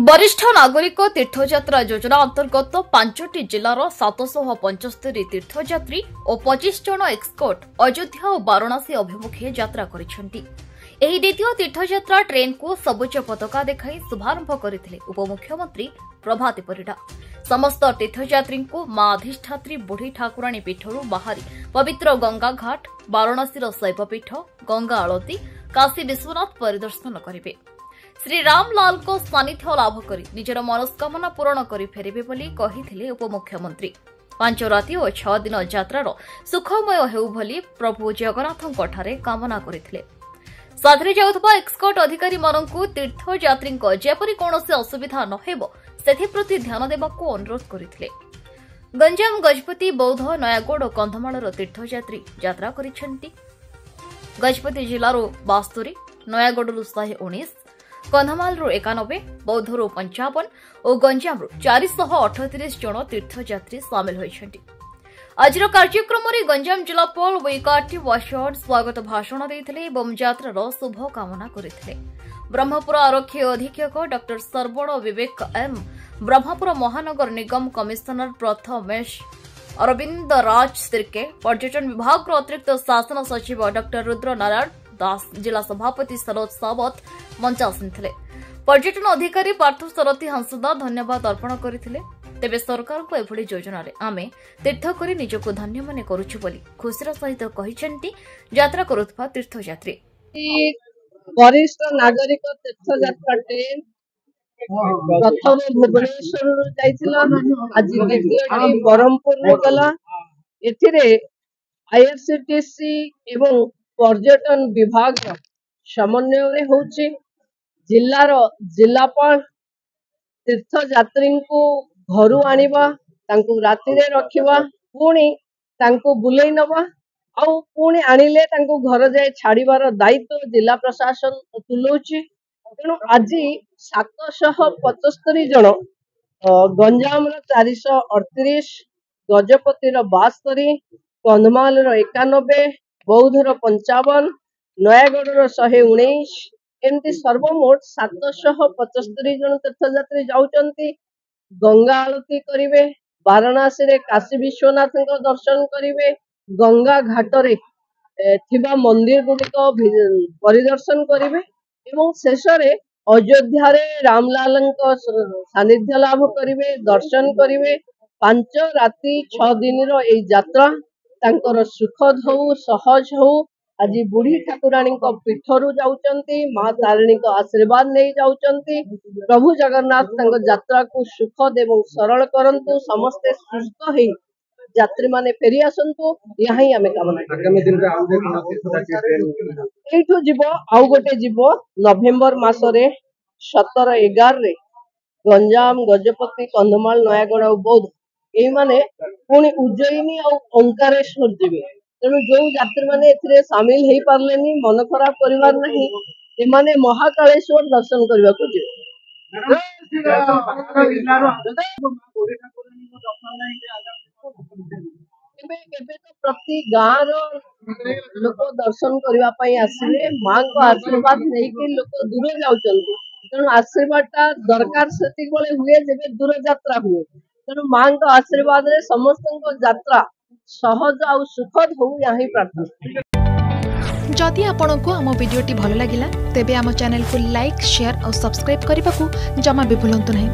वरिष्ठ नागरिक तीर्थयात्रा योजना अंतर्गत 5टी जिलार 775 तीर्थयात्री और 25 जन एक्सपर्ट अयोध्या और वाराणसी अभिमुखे यात्रा करिसेंती। एही द्वितीय तीर्थयात्रा ट्रेन को सबुज पताका देखाई शुभारंभ करथिले उपमुख्यमंत्री प्रभाती परिडा। समस्त तीर्थयात्री को मां अधिष्ठात्री बुढ़ी ठाकुराणी पीठरू बाहरी पवित्र गंगा घाट, वाराणसी शैवपीठ, गंगा आलती, काशी विश्वनाथ परिदर्शन करेंगे। श्री रामलाल को सानिध्य लाभ कर निजर मनस्कामना पूरण कर फेरबे बोली कहिथिले उपमुख्यमंत्री। 5 राति और 6 दिन यात्रार सुखमय हेउ भली प्रभु जगन्नाथଙ୍କ ठारे कामना करथिले। साथरे जाउथबा एक्सपर्ट अधिकारी माननकु तीर्थयात्री जेपरि कोनोसी असुविधा न हेबो सेथि प्रति ध्यान देबाकू अनुरोध करथिले। गंजाम, गजपति, बौद्ध, नयागढ़ और कंधमालर तीर्थयात्री यात्रा करिसेंती। गजपति जिल्लारो 72, नयागढ़ 119, कंधमाल 91, बौद्ध 55 और गंजाम 438 जन तीर्थयात्री सामिल होइछन्ति। आज कार्यक्रम में गंजाम जिलापाल वैकाटी वासवान स्वागत भाषण देथिले एवं यात्रार शुभ कामना करथिले। ब्रह्मपुर आरक्षी अधीक्षक डॉ सर्वण विवेक एम, ब्रह्मपुर महानगर निगम कमिशनर प्रथमेश अरविंद राज सिरके, पर्यटन विभाग अतिरिक्त शासन सचिव डॉ रुद्र नारायण दास, जिला सभापति सरोज सावत मंचासीन थे। पर्यटन अधिकारी पार्थ सरथी हंसदा धन्यवाद अर्पण करथिले। तेबे सरकार को एभली योजना रे आमे तीर्थ करी निजको धन्य मने करूछु बोली खुशीर सहित कहिसेंती यात्रा करुथबा तीर्थयात्री। वरिष्ठ नागरिक तीर्थयात्रा ट्रेन प्रथम भुवनेश्वर जाइथिला, आज द्वितीयटी ब्रह्मपुर गला। एथिरे आईआरसीटीसी एवं पर्यटन विभाग समन्वय होउछि। जिल्लार जिलापाल तीर्थयात्री को घरु आनिबा, तांको राति रे रखिबा, पुणी तांको बुलेई नबा आउ पुणी आनिले तांको घर जाय छाड़ीबार दायित्व जिला प्रशासन तुलौछि। तेणु आज 775 जन, गंजाम 438, गजपति 72, कंधमाल 91, बौद्धर 55, नयागढ़ 119 एमती सर्वमोट 775 जन तीर्थयात्री जाउचंती। गंगा आलती करिवे, वाराणसी रे काशी विश्वनाथ दर्शन करिवे, गंगा घाटरे थिबा मंदिर गुड़िक परिदर्शन करिवे एवं शेषरे अयोध्या रे रामलाल सानिध्य लाभ करिवे, दर्शन करिवे। 5 राति 6 दिन रो ए यात्रा तांकर सुखद हो, सहज हो। आज बुढ़ी ठाकुराणी पीठरू जाउचंती, मां तारिणी को आशीर्वाद नहीं जाउचंती। प्रभु जगन्नाथ तांको यात्रा को सुखद एवं सरल करंतु, समस्ते सुस्थ ही यात्री माने फेरी आसंतु, यहाँ ही आमे कामना। एठू जीवो आउ गोटे जीवो नवेम्बर मासरे 17-11 रे गंजाम, गजपति, कंधमाल, नयागढ़ और बौद्ध एई माने पुणी उज्जयिनी और ओंकारेश्वर जीवे। तेणु जो यात्री माने एथिरे सामिल हेई पारलेनी, मन खराब करिवार नहीं, एमाने महाकालेश्वर दर्शन करबा को जे। एबे तो प्रति गाँ रो लोक दर्शन करबा पई आसिले, मां को आशीर्वाद नहीं कि लोक दूर जाउचंती। तेणु आशीर्वादटा दरकार सेति बळे हुए जेबे दूर यात्रा हुए। तेणु मां को आशीर्वाद रे समस्तन यात्रा सहज और सुखद हो, यहाँ प्रार्थना। जदि आपंक आम भिडी भल लगा तेब आम चैनल को लाइक, शेयर और सब्सक्राइब करने को जमा भी भूलु नहीं।